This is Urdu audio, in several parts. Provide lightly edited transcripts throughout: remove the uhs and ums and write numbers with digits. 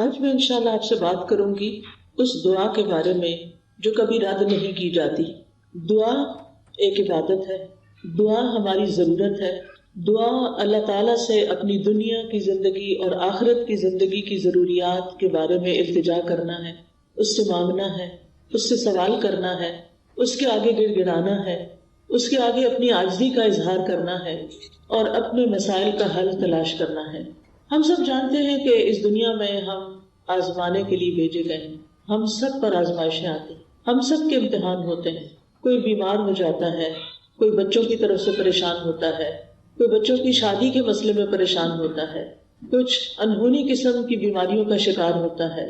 آج میں انشاءاللہ آپ سے بات کروں گی اس دعا کے بارے میں جو کبھی رد نہیں کی جاتی۔ دعا ایک عبادت ہے، دعا ہماری ضرورت ہے۔ دعا اللہ تعالیٰ سے اپنی دنیا کی زندگی اور آخرت کی زندگی کی ضروریات کے بارے میں التجا کرنا ہے، اس سے مانگنا ہے، اس سے سوال کرنا ہے، اس کے آگے گڑ گڑانا ہے، اس کے آگے اپنی عاجزی کا اظہار کرنا ہے اور اپنے مسائل کا حل تلاش کرنا ہے۔ ہم سب جانتے ہیں کہ اس دنیا میں ہم آزمانے کے لیے بھیجے گئے ہیں۔ ہم سب پر آزمائشیں آتی ہیں، ہم سب کے امتحان ہوتے ہیں۔ کوئی بیمار ہو جاتا ہے، کوئی بچوں کی طرف سے پریشان ہوتا ہے، کوئی بچوں کی شادی کے مسئلے میں پریشان ہوتا ہے، کچھ انہونی قسم کی بیماریوں کا شکار ہوتا ہے،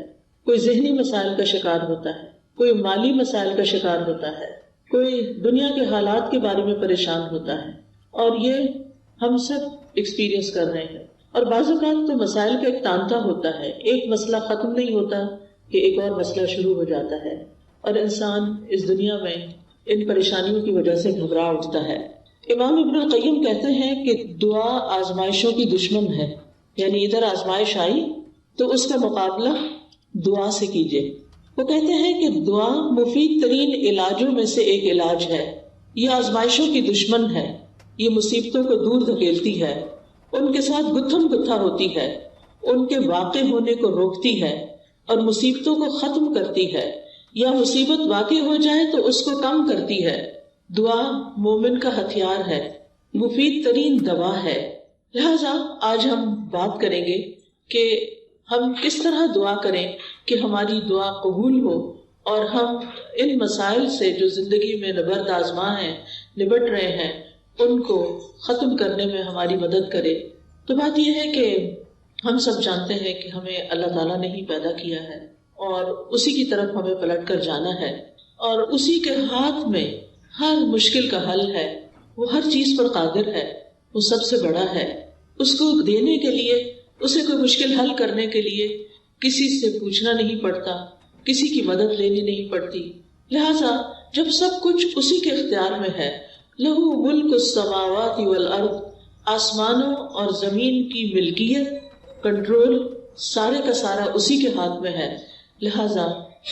کوئی ذہنی مسائل کا شکار ہوتا ہے، کوئی مالی مسائل کا شکار ہوتا ہے، کوئی دنیا کے حالات کے بارے میں پریشان ہوتا ہے، اور یہ ہم سب ایکسپیرینس کر رہے ہیں۔ اور بعض اوقات تو مسائل کا ایک تانتا ہوتا ہے، ایک مسئلہ ختم نہیں ہوتا کہ ایک اور مسئلہ شروع ہو جاتا ہے، اور انسان اس دنیا میں ان پریشانیوں کی وجہ سے گھبرا اٹھتا ہے۔ امام ابن القیم کہتے ہیں کہ دعا آزمائشوں کی دشمن ہے، یعنی ادھر آزمائش آئی تو اس کا مقابلہ دعا سے کیجیے۔ وہ کہتے ہیں کہ دعا مفید ترین علاجوں میں سے ایک علاج ہے۔ یہ آزمائشوں کی دشمن ہے، یہ مصیبتوں کو دور دھکیلتی ہے، ان کے ساتھ گتھم گتھا ہوتی ہے، ان کے واقع ہونے کو روکتی ہے اور مصیبتوں کو ختم کرتی ہے، یا مصیبت واقع ہو جائے تو اس کو کم کرتی ہے۔ دعا مومن کا ہتھیار ہے، مفید ترین دوا ہے۔ لہذا آج ہم بات کریں گے کہ ہم کس طرح دعا کریں کہ ہماری دعا قبول ہو اور ہم ان مسائل سے جو زندگی میں نبرد آزما ہیں، نبٹ رہے ہیں، ان کو ختم کرنے میں ہماری مدد کرے۔ تو بات یہ ہے کہ ہم سب جانتے ہیں کہ ہمیں اللہ تعالیٰ نے ہی پیدا کیا ہے اور اسی کی طرف ہمیں پلٹ کر جانا ہے، اور اسی کے ہاتھ میں ہر مشکل کا حل ہے۔ وہ ہر چیز پر قادر ہے، وہ سب سے بڑا ہے۔ اس کو دینے کے لیے، اسے کوئی مشکل حل کرنے کے لیے کسی سے پوچھنا نہیں پڑتا، کسی کی مدد لینی نہیں پڑتی۔ لہذا جب سب کچھ اسی کے اختیار میں ہے، لہو ملک السماوات والارض، آسمانوں اور زمین کی ملکیت، کنٹرول، سارے کا سارا اسی کے ہاتھ میں ہے۔ لہذا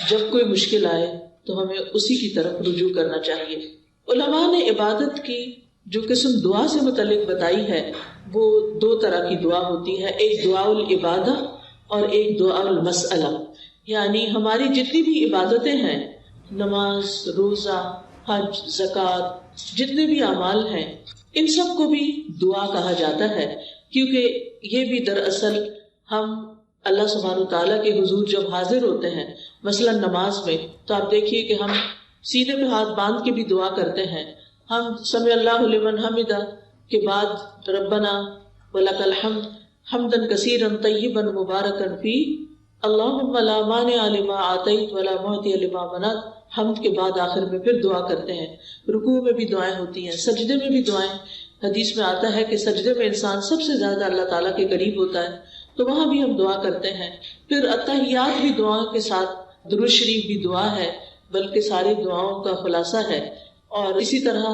جب کوئی مشکل آئے تو ہمیں اسی کی طرف رجوع کرنا چاہیے۔ علماء نے عبادت کی جو قسم دعا سے متعلق بتائی ہے وہ دو طرح کی دعا ہوتی ہے، ایک دعا العبادہ اور ایک دعا المسئلہ۔ یعنی ہماری جتنی بھی عبادتیں ہیں، نماز، روزہ، حج، زکوٰۃ، جتنے بھی اعمال ہیں، ان سب کو بھی دعا کہا جاتا ہے، کیونکہ یہ بھی دراصل ہم اللہ سبحانہ تعالیٰ کے حضور جب حاضر ہوتے ہیں، مثلا نماز میں، تو آپ دیکھیے کہ ہم سینے پہ ہاتھ باندھ کے بھی دعا کرتے ہیں۔ ہم سمع اللہ لمن حمدہ کے بعد ربنا ولک الحمد حمدا کثیرا طیبا مبارکا فیہ اللہم لا مانع لما آتیت ولا معطی لما منعت، حمد کے بعد آخر میں پھر دعا کرتے ہیں۔ رکوع میں بھی دعائیں ہوتی ہیں، سجدے میں بھی دعائیں۔ حدیث میں آتا ہے کہ سجدے میں انسان سب سے زیادہ اللہ تعالیٰ کے قریب ہوتا ہے، تو وہاں بھی ہم دعا کرتے ہیں۔ پھر اتحیات بھی دعاؤں کے ساتھ، درود شریف بھی دعا ہے، بلکہ ساری دعاؤں کا خلاصہ ہے۔ اور اسی طرح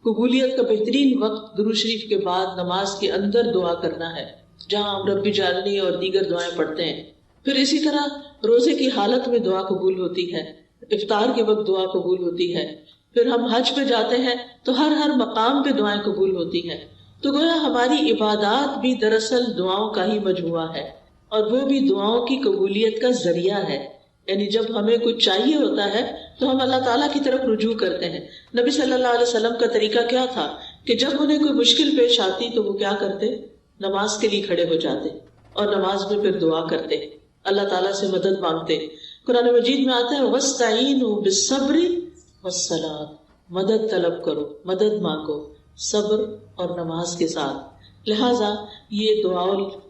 قبولیت کا بہترین وقت درود شریف کے بعد نماز کے اندر دعا کرنا ہے، جہاں ہم رب اجعلنی اور دیگر دعائیں پڑھتے ہیں۔ پھر اسی طرح روزے کی حالت میں دعا قبول ہوتی ہے، افطار کے وقت دعا قبول ہوتی ہے۔ پھر ہم حج پہ جاتے ہیں تو ہر مقام پہ دعائیں قبول ہوتی ہیں۔ تو گویا ہماری عبادات بھی دراصل دعاؤں کا ہی مجموعہ ہے، اور وہ بھی دعاؤں کی قبولیت کا ذریعہ ہے۔ یعنی جب ہمیں کچھ چاہیے ہوتا ہے تو ہم اللہ تعالیٰ کی طرف رجوع کرتے ہیں۔ نبی صلی اللہ علیہ وسلم کا طریقہ کیا تھا کہ جب انہیں کوئی مشکل پیش آتی تو وہ کیا کرتے؟ نماز کے لیے کھڑے ہو جاتے اور نماز میں پھر دعا کرتے، اللہ تعالیٰ سے مدد مانگتے۔ قرآن مجید میں آتا ہے وَاسْتَعِینُوا بِالصَّبْرِ وَالصَّلَاةِ، مدد طلب کرو، مدد مانگو صبر اور نماز کے ساتھ۔ لہٰذا یہ دعا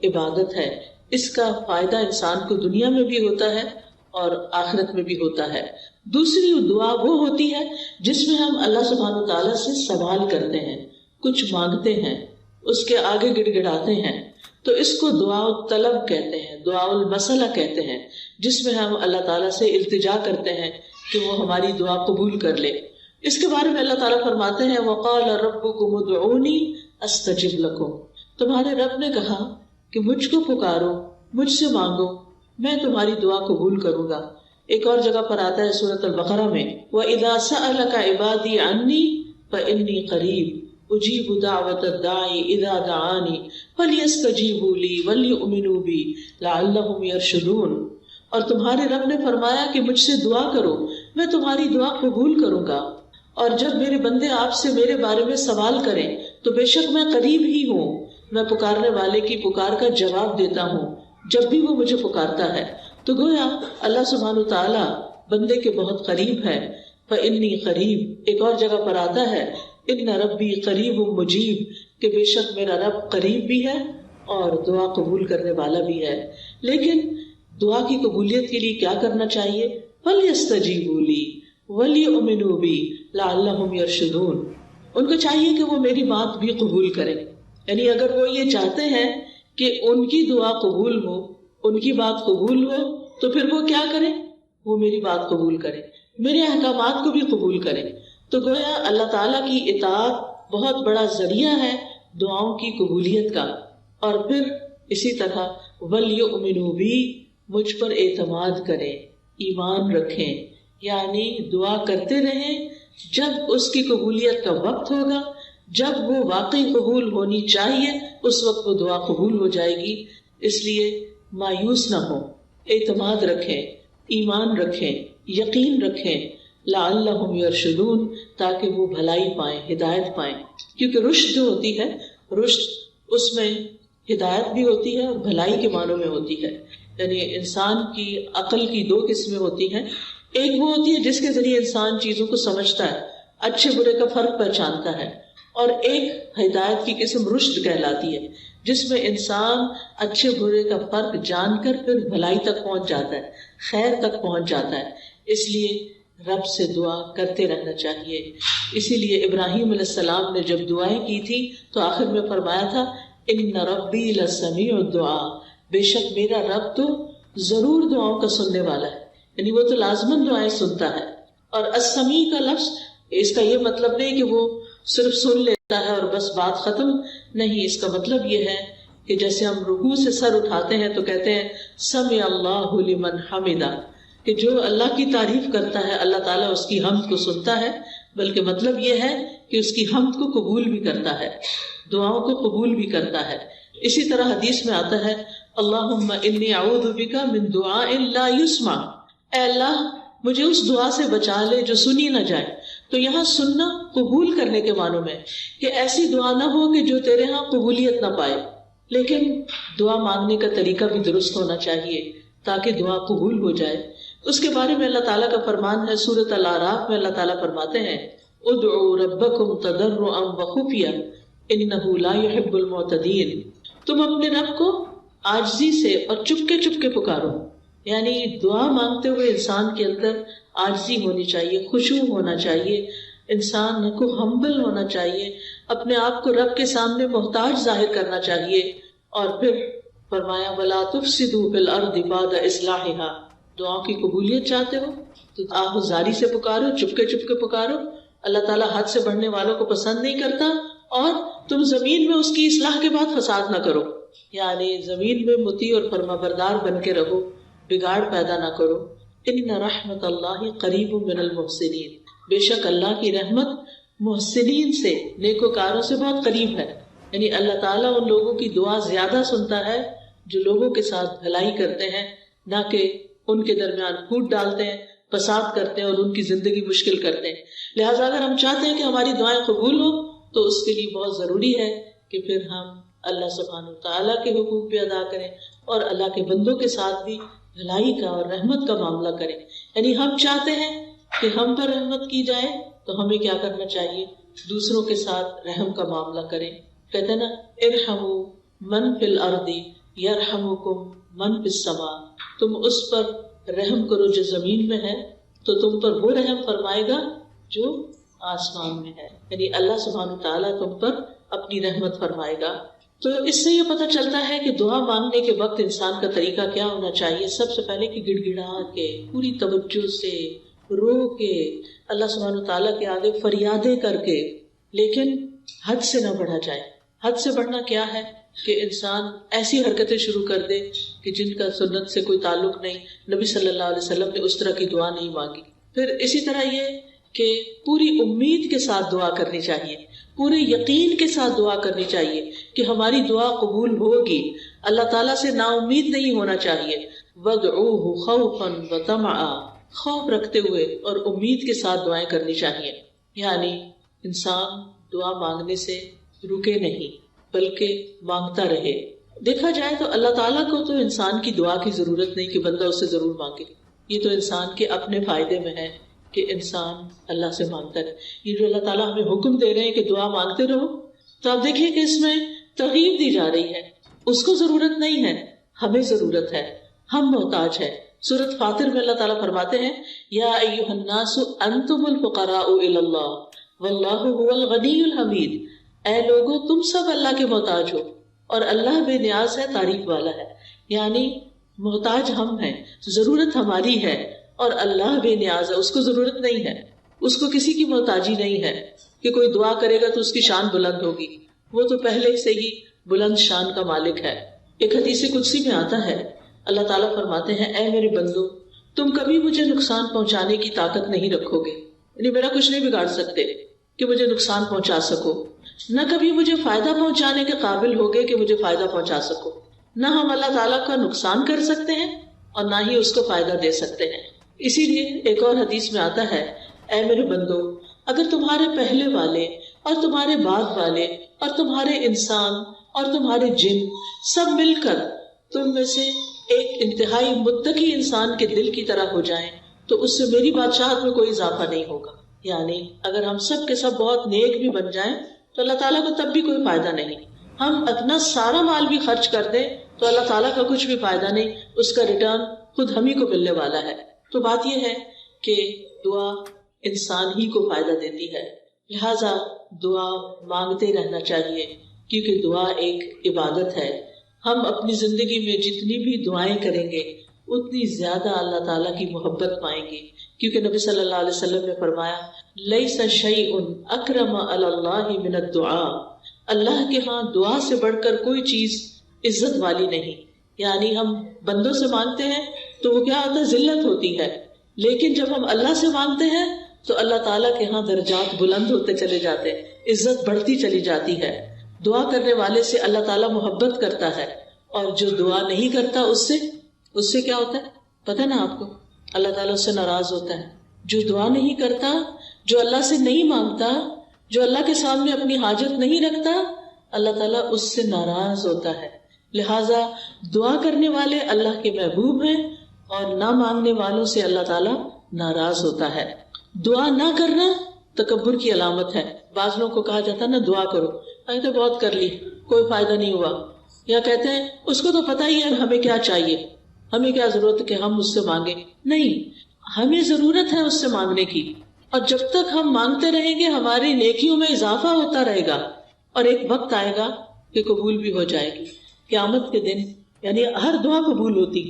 عبادت ہے، اس کا فائدہ انسان کو دنیا میں بھی ہوتا ہے اور آخرت میں بھی ہوتا ہے۔ دوسری دعا وہ ہوتی ہے جس میں ہم اللہ سبحانہ تعالیٰ سے سوال کرتے ہیں، کچھ مانگتے ہیں، اس کے آگے گڑ گڑاتے ہیں، تو اس کو دعا الطلب کہتے ہیں، دعا المسئلہ کہتے ہیں، جس میں ہم اللہ تعالیٰ سے التجا کرتے ہیں کہ وہ ہماری دعا قبول کر لے۔ اس کے بارے میں اللہ تعالیٰ فرماتے ہیں وَقَالَ رَبُّكُمُ ادْعُونِي أَسْتَجِبْ لَكُمْ، تمہارے رب نے کہا کہ مجھ کو پکارو، مجھ سے مانگو، میں تمہاری دعا قبول کروں گا. ایک اور جگہ پر آتا ہے سورۃ البقرہ میں وَإِذَا سَأَلَكَ عِبَادِي عَنِّي فَإِنِّي قَرِيبٌ أُجِيبُ دَعْوَةَ الدَّاعِ إِذَا دَعَانِ فَلْيَسْتَجِيبُوا لِي وَلْيُؤْمِنُوا بِي لَعَلَّهُمْ يَرْشُدُونَ. اور تمہارے رب نے فرمایا کہ مجھ سے دعا کرو میں تمہاری دعا قبول کروں گا، اور جب میرے بندے آپ سے میرے بارے میں سوال کریں تو بے شک میں قریب ہی ہوں، میں پکارنے والے کی پکار کا جواب دیتا ہوں جب بھی وہ مجھے پکارتا ہے. تو گویا اللہ سبحانہ وتعالی بندے کے بہت قریب ہے. فإنی قریب ایک اور جگہ پر آتا ہے ان ربی قریب مجیب کہ بے شک میرا رب قریب بھی ہے اور دعا قبول کرنے والا بھی ہے. لیکن دعا کی قبولیت کے لیے کیا کرنا چاہیے؟ فَلْيَسْتَجِيبُوا لِي وَلْيُؤْمِنُوا بِي لَعَلَّهُمْ يَرْشُدُونَ. ان کو چاہیے کہ وہ میری بات بھی قبول کریں، یعنی اگر وہ یہ چاہتے ہیں کہ ان کی دعا قبول ہو، ان کی بات قبول ہو، تو پھر وہ کیا کریں؟ وہ میری بات قبول کریں، میرے احکامات کو بھی قبول کریں. تو گویا اللہ تعالیٰ کی اطاعت بہت بڑا ذریعہ ہے دعاؤں کی قبولیت کا. اور پھر اسی طرح وَلْيُؤْمِنُوا بِي مجھ پر اعتماد کریں، ایمان رکھیں، یعنی دعا کرتے رہیں. جب اس کی قبولیت کا وقت ہوگا، جب وہ واقعی قبول ہونی چاہیے، اس وقت وہ دعا قبول ہو جائے گی. اس لیے مایوس نہ ہو، اعتماد رکھیں، ایمان رکھیں، یقین رکھیں. لعلہم یرشدون تاکہ وہ بھلائی پائیں، ہدایت پائیں. کیونکہ رشد جو ہوتی ہے، رشد اس میں ہدایت بھی ہوتی ہے اور بھلائی کے معنوں میں ہوتی ہے. یعنی انسان کی عقل کی دو قسمیں ہوتی ہیں. ایک وہ ہوتی ہے جس کے ذریعے انسان چیزوں کو سمجھتا ہے، اچھے برے کا فرق پہچانتا ہے، اور ایک ہدایت کی قسم رشد کہلاتی ہے جس میں انسان اچھے برے کا فرق جان کر پھر بھلائی تک پہنچ جاتا ہے، خیر تک پہنچ جاتا ہے. اس لیے رب سے دعا کرتے رہنا چاہیے. اسی لیے ابراہیم علیہ السلام نے جب دعائیں کی تھی تو آخر میں فرمایا تھا ان ربی لسمیع الدعاء، بے شک میرا رب تو ضرور دعاؤں کا سننے والا ہے، یعنی وہ تو لازماً دعائیں سنتا ہے. اور السمیع کا لفظ اس کا یہ مطلب نہیں کہ وہ صرف سن لیتا ہے اور بس بات ختم نہیں. اس کا مطلب یہ ہے کہ جیسے ہم رکوع سے سر اٹھاتے ہیں تو کہتے ہیں سمع اللہ لمن حمدہ، کہ جو اللہ کی تعریف کرتا ہے اللہ تعالیٰ اس کی حمد کو سنتا ہے، بلکہ مطلب یہ ہے کہ اس کی حمد کو قبول بھی کرتا ہے، دعاؤں کو قبول بھی کرتا ہے. اسی طرح حدیث میں آتا ہے اللہم انی اعوذ بک من دعاء لا یسمع، اے اللہ مجھے اس دعا سے بچا لے جو سنی نہ جائے. تو یہاں سننا قبول کرنے کے معنوں میں کہ ایسی دعا نہ ہو کہ جو تیرے ہاں قبولیت نہ پائے، لیکن دعا مانگنے کا طریقہ بھی درست ہونا چاہیے تاکہ دعا قبول ہو جائے. اس کے بارے میں اللہ تعالیٰ کا فرمان ہے سورۃ الاعراف میں. اللہ تعالیٰ فرماتے ہیں ادعوا ربکم تضرعا وخفیا انہ لا يحب المعتدین، تم اپنے رب کو عاجزی سے اور چپکے چپکے پکارو. یعنی دعا مانگتے ہوئے انسان کے اندر عاجزی ہونی چاہیے، خشوع ہونا چاہیے، انسان کو ہمبل ہونا چاہیے، اپنے آپ کو رب کے سامنے محتاج ظاہر کرنا چاہیے. اور پھر فرمایا وَلَا تُفْسِدُوا فِي الْأَرْضِ بَعْدَ إِصْلَاحِهَا، دعاؤں کی قبولیت چاہتے ہو تو آہوزاری سے پکارو، چپکے چپکے پکارو. اللہ تعالیٰ حد سے بڑھنے والوں کو پسند نہیں کرتا. اور تم زمین میں اس کی اصلاح کے بعد فساد نہ کرو، یعنی زمین میں مطیع اور فرما بردار بن کے رہو، بگاڑ پیدا نہ کرو. ان رحمت اللہ قریب من المحسنین، بے شک اللہ کی رحمت محسنین سے، نیکوکاروں سے بہت قریب ہے. یعنی اللہ تعالیٰ ان لوگوں کی دعا زیادہ سنتا ہے جو لوگوں کے ساتھ بھلائی کرتے ہیں، نہ کہ ان کے درمیان پھوٹ ڈالتے ہیں، فساد کرتے ہیں اور ان کی زندگی مشکل کرتے ہیں. لہٰذا اگر ہم چاہتے ہیں کہ ہماری دعائیں قبول ہو تو اس کے لیے بہت ضروری ہے کہ پھر ہم اللہ سبحانہ وتعالیٰ کے حقوق بھی ادا کریں اور اللہ کے بندوں کے ساتھ بھی بھلائی کا اور رحمت کا معاملہ کریں. یعنی ہم چاہتے ہیں کہ ہم پر رحمت کی جائے تو ہمیں کیا کرنا چاہیے؟ دوسروں کے ساتھ رحم کا معاملہ کریں. کہتے ہیں نا ارحموا من فی الارض یرحمکم من فی السماء، تم اس پر رحم کرو جو زمین میں ہے تو تم پر وہ رحم فرمائے گا جو آسمان میں ہے. یعنی اللہ سبحانہ تعالیٰ تم پر اپنی رحمت فرمائے گا. تو اس سے یہ پتہ چلتا ہے کہ دعا مانگنے کے وقت انسان کا طریقہ کیا ہونا چاہیے. سب سے پہلے کہ گڑ گڑا کے پوری توجہ سے رو کے اللہ سبحانہ تعالیٰ کے آگے فریادیں کر کے، لیکن حد سے نہ بڑھا جائے. حد سے بڑھنا کیا ہے کہ انسان ایسی حرکتیں شروع کر دے کہ جن کا سنت سے کوئی تعلق نہیں. نبی صلی اللہ علیہ وسلم نے اس طرح کی دعا نہیں مانگی. پھر اسی طرح یہ کہ پوری امید کے ساتھ دعا کرنی چاہیے, پورے یقین کے ساتھ دعا کرنی چاہیے کہ ہماری دعا قبول ہوگی. اللہ تعالیٰ سے نا امید نہیں ہونا چاہیے. وَادْعُوهُ خَوْفًا وَطَمَعًا, خوف رکھتے ہوئے اور امید کے ساتھ دعائیں کرنی چاہیے. یعنی انسان دعا مانگنے سے رکے نہیں بلکہ مانگتا رہے. دیکھا جائے تو اللہ تعالیٰ کو تو انسان کی دعا کی ضرورت نہیں کہ بندہ اس سے ضرور مانگے. یہ تو انسان کے اپنے فائدے میں ہے کہ انسان اللہ سے مانگتا رہے. یہ جو اللہ تعالیٰ ہمیں حکم دے رہے ہیں کہ دعا مانگتے رہو, تو آپ دیکھیے کہ اس میں ترغیب دی جا رہی ہے. اس کو ضرورت نہیں ہے, ہمیں ضرورت ہے, ہم محتاج ہیں. سورۃ فاطر میں اللہ تعالیٰ فرماتے ہیں یا ایھا الناس انتم الفقراء الی اللہ واللہ هو الغنی الحمید. اے لوگو تم سب اللہ کے محتاج ہو اور اللہ بے نیاز ہے, تعریف والا ہے. یعنی محتاج ہم ہیں, ضرورت ہماری ہے, اور اللہ بے نیاز ہے, اس کو ضرورت نہیں ہے, اس کو کسی کی محتاجی نہیں ہے کہ کوئی دعا کرے گا تو اس کی شان بلند ہوگی. وہ تو پہلے سے ہی بلند شان کا مالک ہے. ایک حدیث قدسی میں آتا ہے, اللہ تعالیٰ فرماتے ہیں اے میرے بندو تم کبھی مجھے نقصان پہنچانے کی طاقت نہیں رکھو گے, یعنی میرا کچھ نہیں بگاڑ سکتے کہ مجھے نقصان پہنچا سکو, نہ کبھی مجھے فائدہ پہنچانے کے قابل ہوگے کہ مجھے فائدہ پہنچا سکو. نہ ہم اللہ تعالیٰ کا نقصان کر سکتے ہیں اور نہ ہی اس کو فائدہ دے سکتے ہیں. اسی لیے ایک اور حدیث میں آتا ہے اے میرے بندو اگر تمہارے پہلے والے اور تمہارے بعد والے اور تمہارے انسان اور تمہارے جن سب مل کر تم میں سے ایک انتہائی متقی انسان کے دل کی طرح ہو جائیں تو اس سے میری بادشاہت میں کوئی اضافہ نہیں ہوگا. یعنی اگر ہم سب کے سب بہت نیک بھی بن جائیں تو اللہ تعالیٰ کو تب بھی کوئی فائدہ نہیں. ہم اپنا سارا مال بھی خرچ کر دیں تو اللہ تعالیٰ کا کچھ بھی فائدہ نہیں, اس کا ریٹرن خود ہم ہی کو ملنے والا ہے. تو بات یہ ہے کہ دعا انسان ہی کو فائدہ دیتی ہے, لہذا دعا مانگتے رہنا چاہیے کیونکہ دعا ایک عبادت ہے. ہم اپنی زندگی میں جتنی بھی دعائیں کریں گے اتنی زیادہ اللہ تعالیٰ کی محبت پائیں گے, کیونکہ نبی صلی اللہ علیہ وسلم نے فرمایا لیس شیء اکرم علی اللہ من الدعاء, اللہ کے ہاں دعا سے بڑھ کر کوئی چیز عزت والی نہیں. یعنی ہم بندوں سے مانگتے ہیں تو وہ کیا ہوتا ہے, ذلت ہوتی ہے, لیکن جب ہم اللہ سے مانگتے ہیں تو اللہ تعالیٰ کے ہاں درجات بلند ہوتے چلے جاتے ہیں, عزت بڑھتی چلی جاتی ہے. دعا کرنے والے سے اللہ تعالیٰ محبت کرتا ہے, اور جو دعا نہیں کرتا اس سے کیا ہوتا ہے پتہ نا آپ کو, اللہ تعالیٰ اس سے ناراض ہوتا ہے. جو دعا نہیں کرتا, جو اللہ سے نہیں مانگتا, جو اللہ کے سامنے اپنی حاجت نہیں رکھتا, اللہ تعالیٰ اس سے ناراض ہوتا ہے. لہٰذا دعا کرنے والے اللہ کے محبوب ہیں اور نہ مانگنے والوں سے اللہ تعالیٰ ناراض ہوتا ہے. دعا نہ کرنا تکبر کی علامت ہے. بعض لوگوں کو کہا جاتا ہے نا دعا کرو, تو بہت کر لی کوئی فائدہ نہیں ہوا, یا کہتے ہیں اس کو تو پتہ ہی ہے ہمیں کیا چاہیے, ہمیں کیا ضرورت ہے کہ ہم اس سے مانگیں. نہیں, ہمیں ضرورت ہے اس سے مانگنے کی, اور جب تک ہم مانگتے رہیں گے ہماری نیکیوں میں اضافہ ہوتا رہے گا, اور ایک وقت آئے گا کہ قبول بھی ہو جائے گی. قیامت کے دن یعنی ہر دعا قبول ہوتی.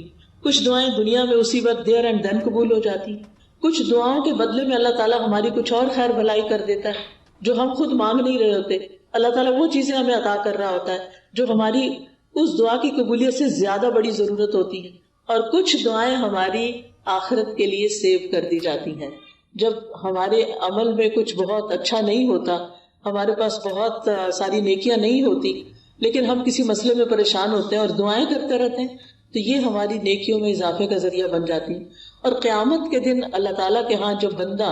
کچھ دعائیں دنیا میں اسی وقت دیر اینڈ دین قبول ہو جاتی, کچھ دعاؤں کے بدلے میں اللہ تعالیٰ ہماری کچھ اور خیر بھلائی کر دیتا ہے جو ہم خود مانگ نہیں رہے ہوتے. اللہ تعالیٰ وہ چیزیں ہمیں عطا کر رہا ہوتا ہے جو ہماری اس دعا کی قبولیت سے زیادہ بڑی ضرورت ہوتی ہے, اور کچھ دعائیں ہماری آخرت کے لیے سیو کر دی جاتی ہیں. جب ہمارے عمل میں کچھ بہت اچھا نہیں ہوتا, ہمارے پاس بہت ساری نیکیاں نہیں ہوتی, لیکن ہم کسی مسئلے میں پریشان ہوتے ہیں اور دعائیں کرتے رہتے ہیں, تو یہ ہماری نیکیوں میں اضافے کا ذریعہ بن جاتی ہیں. اور قیامت کے دن اللہ تعالیٰ کے ہاں جو بندہ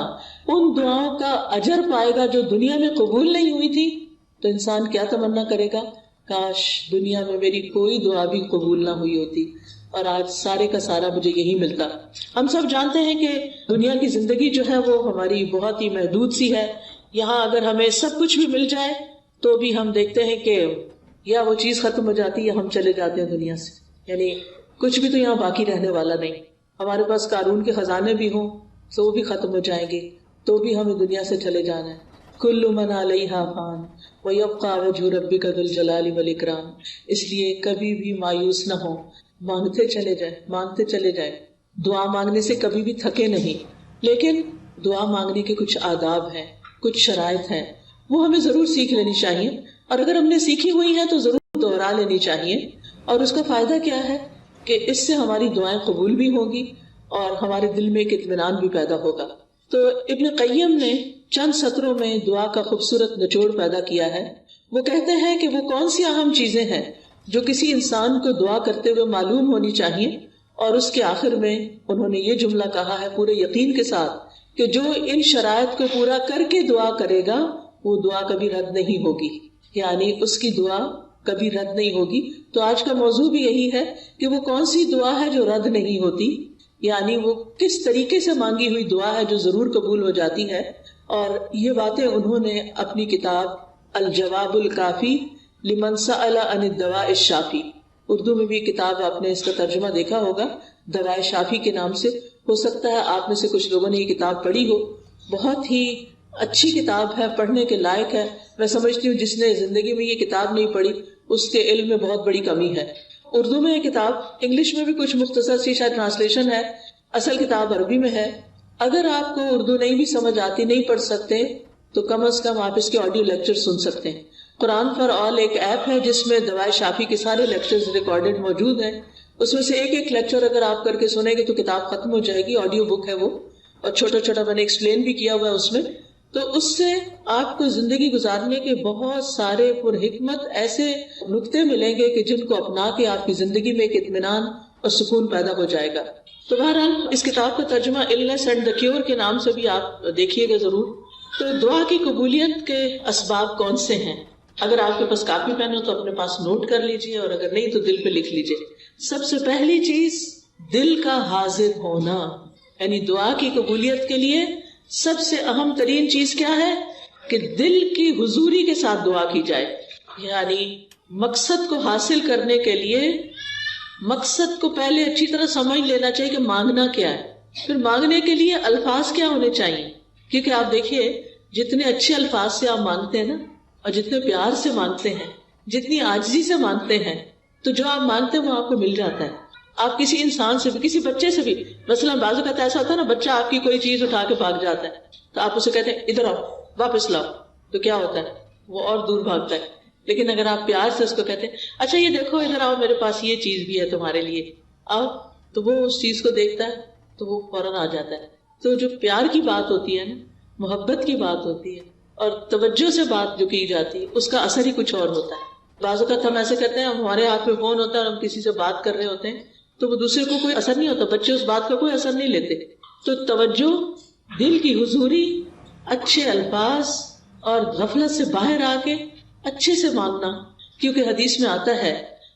ان دعاؤں کا اجر پائے گا جو دنیا میں قبول نہیں ہوئی تھی, تو انسان کیا تمنا کرے گا, کاش دنیا میں میری کوئی دعا بھی قبول نہ ہوئی ہوتی اور آج سارے کا سارا مجھے یہی ملتا. ہم سب جانتے ہیں کہ دنیا کی زندگی جو ہے وہ ہماری بہت ہی محدود سی ہے. یہاں اگر ہمیں سب کچھ بھی مل جائے تو بھی ہم دیکھتے ہیں کہ یا وہ چیز ختم ہو جاتی ہے یا ہم چلے جاتے ہیں دنیا سے. یعنی کچھ بھی تو یہاں باقی رہنے والا نہیں. ہمارے پاس قارون کے خزانے بھی ہوں تو وہ بھی ختم ہو جائیں گے, تو بھی ہمیں دنیا سے چلے جانا ہے. کل من علیہا فان ویبقى وجہ ربک ذو الجلال والاکرام. اس لیے کبھی بھی مایوس نہ ہو, مانگتے چلے جائیں, مانگتے چلے جائیں. دعا مانگنے سے کبھی بھی تھکے نہیں, لیکن دعا مانگنے کے کچھ آداب ہیں, کچھ شرائط ہیں, وہ ہمیں ضرور سیکھ لینی چاہیے, اور اگر ہم نے سیکھی ہوئی ہے تو ضرور دوہرا لینی چاہیے. اور اس کا فائدہ کیا ہے کہ اس سے ہماری دعائیں قبول بھی ہوں گی اور ہمارے دل میں ایک اطمینان بھی پیدا ہوگا. تو ابن قیم نے چند سطروں میں دعا کا خوبصورت نچوڑ پیدا کیا ہے. وہ کہتے ہیں کہ وہ کون سی اہم چیزیں ہیں جو کسی انسان کو دعا کرتے ہوئے معلوم ہونی چاہیے، اور اس کے آخر میں انہوں نے یہ جملہ کہا ہے پورے یقین کے ساتھ کہ جو ان شرائط کو پورا کر کے دعا کرے گا وہ دعا کبھی رد نہیں ہوگی، یعنی اس کی دعا کبھی رد نہیں ہوگی. تو آج کا موضوع بھی یہی ہے کہ وہ کون سی دعا ہے جو رد نہیں ہوتی، یعنی وہ کس طریقے سے مانگی ہوئی دعا ہے جو ضرور قبول ہو جاتی ہے. اور یہ باتیں انہوں نے اپنی کتاب الجواب الکافی لمن سأل عن الدواء الشافی، اردو میں بھی کتاب آپ نے اس کا ترجمہ دیکھا ہوگا دوائے شافی کے نام سے. ہو سکتا ہے آپ میں سے کچھ لوگوں نے یہ کتاب پڑھی ہو. بہت ہی اچھی کتاب ہے، پڑھنے کے لائق ہے. میں سمجھتی ہوں جس نے زندگی میں یہ کتاب نہیں پڑھی اس کے علم میں بہت بڑی کمی ہے. اردو میں یہ کتاب، انگلش میں بھی کچھ مختصر سی شاید ٹرانسلیشن ہے، اصل کتاب عربی میں ہے. اگر آپ کو اردو نہیں بھی سمجھ آتی، نہیں پڑھ سکتے، تو کم از کم آپ اس کے آڈیو لیکچر سن سکتے ہیں. قرآن فار آل ایک ایپ ہے جس میں دوائے شافی کے سارے لیکچرز ریکارڈڈ موجود ہیں. اس میں سے ایک ایک لیکچر اگر آپ کر کے سنیں گے تو کتاب ختم ہو جائے گی. آڈیو بک ہے وہ، اور چھوٹا چھوٹا میں نے ایکسپلین بھی کیا ہوا ہے اس میں. تو اس سے آپ کو زندگی گزارنے کے بہت سارے پر حکمت ایسے نکتے ملیں گے کہ جن کو اپنا کے آپ کی زندگی میں ایک اطمینان اور سکون پیدا ہو جائے گا. تو بہرحال اس کتاب کا ترجمہ النس اینڈ دا کیور کے نام سے بھی آپ دیکھیے گا ضرور. تو دعا کی قبولیت کے اسباب کون سے ہیں؟ اگر آپ کے پاس کاپی پین ہو تو اپنے پاس نوٹ کر لیجئے، اور اگر نہیں تو دل پہ لکھ لیجئے. سب سے پہلی چیز دل کا حاضر ہونا، یعنی دعا کی قبولیت کے لیے سب سے اہم ترین چیز کیا ہے کہ دل کی حضوری کے ساتھ دعا کی جائے. یعنی مقصد کو حاصل کرنے کے لیے مقصد کو پہلے اچھی طرح سمجھ لینا چاہیے کہ مانگنا کیا ہے، پھر مانگنے کے لیے الفاظ کیا ہونے چاہیے. کیونکہ آپ دیکھیے جتنے اچھے الفاظ سے آپ مانگتے ہیں نا، اور جتنے پیار سے مانگتے ہیں، جتنی عاجزی سے مانگتے ہیں، تو جو آپ مانگتے ہیں وہ آپ کو مل جاتا ہے. آپ کسی انسان سے بھی، کسی بچے سے بھی، مثلا بعض اوقات ایسا ہوتا ہے نا، بچہ آپ کی کوئی چیز اٹھا کے بھاگ جاتا ہے تو آپ اسے کہتے ہیں ادھر آؤ، واپس لاؤ، تو کیا ہوتا ہے؟ وہ اور دور بھاگتا ہے. لیکن اگر آپ پیار سے اس کو کہتے ہیں اچھا یہ دیکھو ادھر آؤ، میرے پاس یہ چیز بھی ہے تمہارے لیے، آؤ، تو وہ اس چیز کو دیکھتا ہے تو وہ فوراً آ جاتا ہے. تو جو پیار کی بات ہوتی ہے نا، محبت کی بات ہوتی ہے، اور توجہ سے بات جو کی جاتی ہے، اس کا اثر ہی کچھ اور ہوتا ہے. بعض اوقات ہم ایسے کرتے ہیں، ہمارے ہاتھ میں فون ہوتا ہے اور ہم کسی سے بات کر رہے ہوتے ہیں تو وہ دوسرے کو کوئی اثر نہیں ہوتا، بچے اس بات کا کوئی اثر نہیں لیتے. تو توجہ، دل کی حضوری، اچھے الفاظ، اور غفلت سے باہر آ کے اچھے سے مانگنا. کیونکہ حدیث میں آتا ہے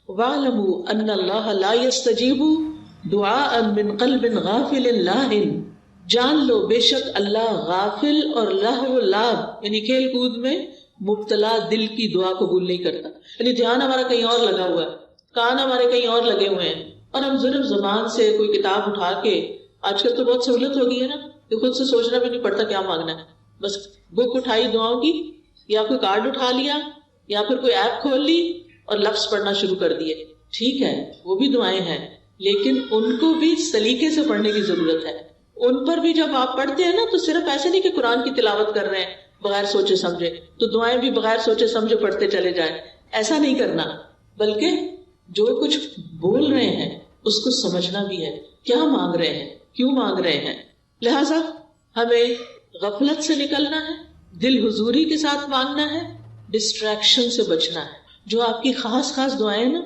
وَاعْلَمُوا أَنَّ اللَّهَ لَا يَسْتَجِيبُ دُعَاءً مِّن قَلْبٍ غَافِلٍ لَاهٍ، جان لو بے شک اللہ غافل اور لہو لعب یعنی کھیل کود میں مبتلا دل کی دعا قبول نہیں کرتا. یعنی دھیان ہمارا کہیں اور لگا ہوا ہے، کان ہمارے کہیں اور لگے ہوئے ہیں، اور ہم صرف زبان سے کوئی کتاب اٹھا کے، آج کل تو بہت سہولت ہو گئی ہے نا کہ خود سے سوچنا بھی نہیں پڑتا کیا مانگنا ہے، بس بک اٹھائی دعاؤں کی، یا کوئی کارڈ اٹھا لیا، یا پھر کوئی ایپ کھول لی اور لفظ پڑھنا شروع کر دیے. ٹھیک ہے وہ بھی دعائیں ہیں، لیکن ان کو بھی سلیقے سے پڑھنے کی ضرورت ہے. ان پر بھی جب آپ پڑھتے ہیں نا تو صرف ایسے نہیں کہ قرآن کی تلاوت کر رہے ہیں بغیر سوچے سمجھے تو دعائیں بھی بغیر سوچے سمجھے پڑھتے چلے جائیں، ایسا نہیں کرنا، بلکہ جو کچھ بول رہے ہیں اس کو سمجھنا بھی ہے، کیا مانگ رہے ہیں، کیوں مانگ رہے ہیں. لہٰذا ہمیں غفلت سے نکلنا ہے، دل حضوری کے ساتھ مانگنا ہے، ڈسٹریکشن سے بچنا ہے. جو آپ کی خاص دعائیں نا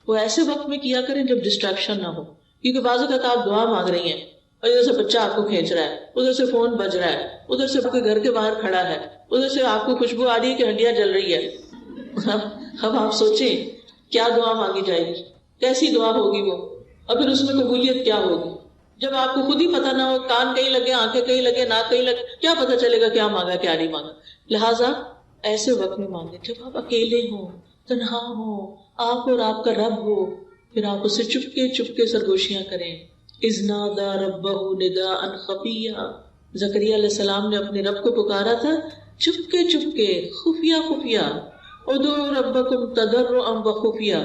وہ ایسے وقت میں کیا کریں جب ڈسٹریکشن نہ ہو. کیونکہ بعض اوقات آپ دعا مانگ رہی ہیں اور ادھر سے بچہ آپ کو کھینچ رہا ہے، ادھر سے فون بج رہا ہے، ادھر سے کوئی گھر کے باہر کھڑا ہے، ادھر سے آپ کو خوشبو آ رہی ہے کہ ہنڈیاں جل رہی ہے. اب آپ سوچیں کیا دعا مانگی جائے گی، کیسی دعا ہوگی وہ، اور پھر اس میں قبولیت کیا ہوگی. جب آپ کو خود ہی پتہ نہ ہو، کان کہیں لگے، آنکھیں کہیں لگے، ناک کہیں لگے، کیا پتہ چلے گا کیا مانگا کیا نہیں مانگا. لہٰذا ایسے وقت میں مانگیں جب آپ اکیلے ہوں، تنہا ہو، آپ اور آپ کا رب ہو، پھر آپ اسے چپکے سرگوشیاں کریں. اذ نادى ربه نداء خفيا، زکریا علیہ السلام نے اپنے رب کو پکارا تھا چپکے خفیہ. ادعوا ربکم تضرعا وخفیا،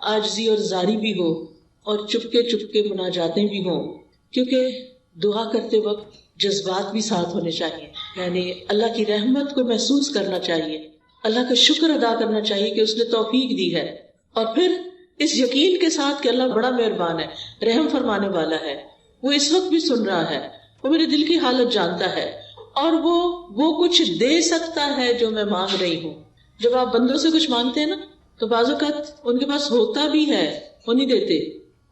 عاجزی اور زاری بھی ہو اور چپکے مناجاتیں بھی ہوں. کیونکہ دعا کرتے وقت جذبات بھی ساتھ ہونے چاہیے، یعنی اللہ کی رحمت کو محسوس کرنا چاہیے، اللہ کا شکر ادا کرنا چاہیے کہ اس نے توفیق دی ہے. اور پھر اس یقین کے ساتھ کہ اللہ بڑا مہربان ہے، رحم فرمانے والا ہے، وہ اس وقت بھی سن رہا ہے، وہ میرے دل کی حالت جانتا ہے، اور وہ کچھ دے سکتا ہے جو میں مانگ رہی ہوں. جب آپ بندوں سے کچھ مانگتے ہیں نا تو بعض اوقات ان کے پاس ہوتا بھی ہے، وہ نہیں دیتے،